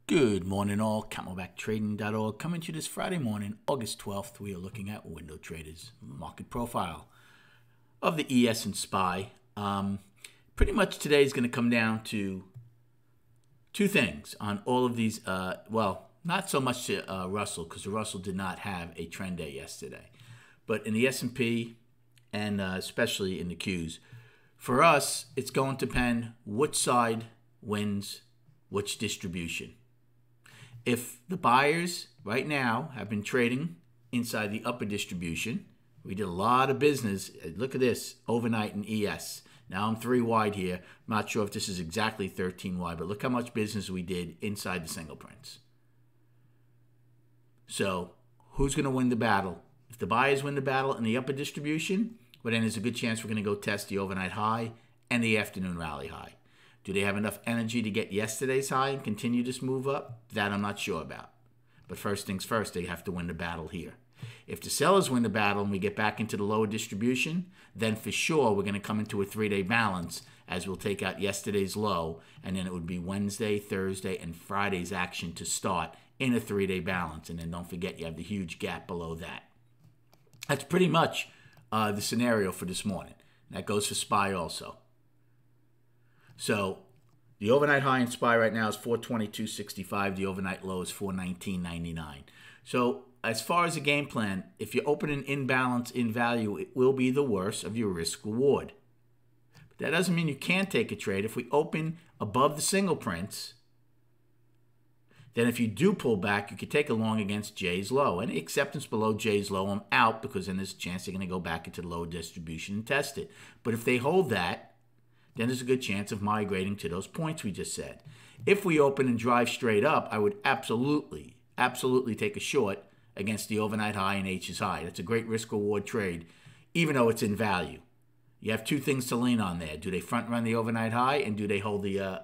Good morning all, CamelbackTrading.org coming to you this Friday morning, August 12th. We are looking at Window Traders market profile of the ES and SPY. Pretty much today is going to come down to two things on all of these. Well, not so much Russell, because the Russell did not have a trend day yesterday. But in the S&P and especially in the Qs, for us, it's going to depend which side wins which distribution. If the buyers right now have been trading inside the upper distribution, we did a lot of business. Look at this, overnight in ES. Now I'm 3 wide here. I'm not sure if this is exactly 13 wide, but look how much business we did inside the single prints. So who's going to win the battle? If the buyers win the battle in the upper distribution, well, then there's a good chance we're going to go test the overnight high and the afternoon rally high. Do they have enough energy to get yesterday's high and continue this move up? That I'm not sure about. But first things first, they have to win the battle here. If the sellers win the battle and we get back into the lower distribution, then for sure we're going to come into a 3-day balance as we'll take out yesterday's low, and then it would be Wednesday, Thursday, and Friday's action to start in a 3-day balance. And then don't forget you have the huge gap below that. That's pretty much the scenario for this morning. That goes for SPY also. So the overnight high in SPY right now is 422.65. The overnight low is 419.99. So as far as the game plan, if you open an imbalance in value, it will be the worst of your risk reward. But that doesn't mean you can't take a trade. If we open above the single prints, then if you do pull back, you could take a long against J's low. Any acceptance below J's low, I'm out, because then there's a chance they're going to go back into the lower distribution and test it. But if they hold that, then there's a good chance of migrating to those points we just said. If we open and drive straight up, I would absolutely take a short against the overnight high and H's high. That's a great risk-reward trade, even though it's in value. You have two things to lean on there. Do they front-run the overnight high, and do they hold the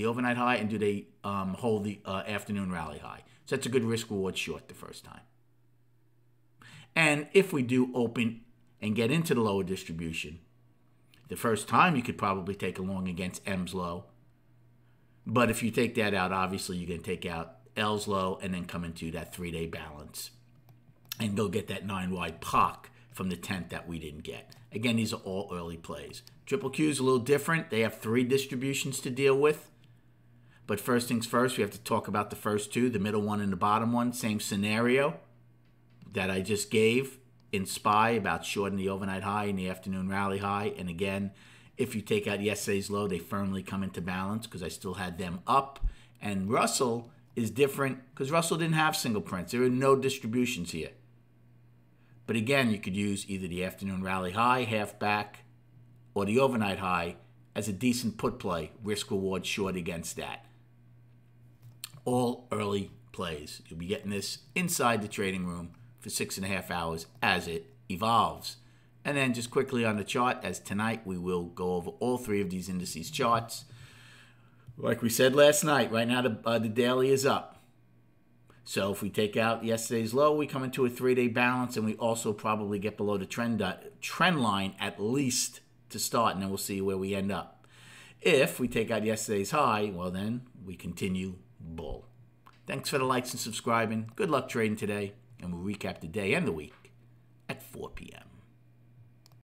overnight high, and do they hold the afternoon rally high? So that's a good risk-reward short the first time. And if we do open and get into the lower distribution, the first time you could probably take a long against M's low. But if you take that out, obviously you're going to take out L's low and then come into that 3-day balance and go get that 9-wide POC from the 10th that we didn't get. Again, these are all early plays. Triple Q is a little different. They have 3 distributions to deal with. But first things first, we have to talk about the first 2, the middle one and the bottom one. Same scenario that I just gave in SPY about shorting the overnight high and the afternoon rally high. And again, if you take out yesterday's low, they firmly come into balance because I still had them up. And Russell is different because Russell didn't have single prints. There are no distributions here. But again, you could use either the afternoon rally high, half back, or the overnight high as a decent put play, risk reward short against that. All early plays. You'll be getting this inside the trading room for 6.5 hours as it evolves. And then just quickly on the chart, as tonight we will go over all 3 of these indices charts. Like we said last night, right now the daily is up. So if we take out yesterday's low, we come into a 3-day balance, and we also probably get below the trend line at least to start, and then we'll see where we end up. If we take out yesterday's high, well then we continue bull. Thanks for the likes and subscribing. Good luck trading today. And we'll recap the day and the week at 4 p.m.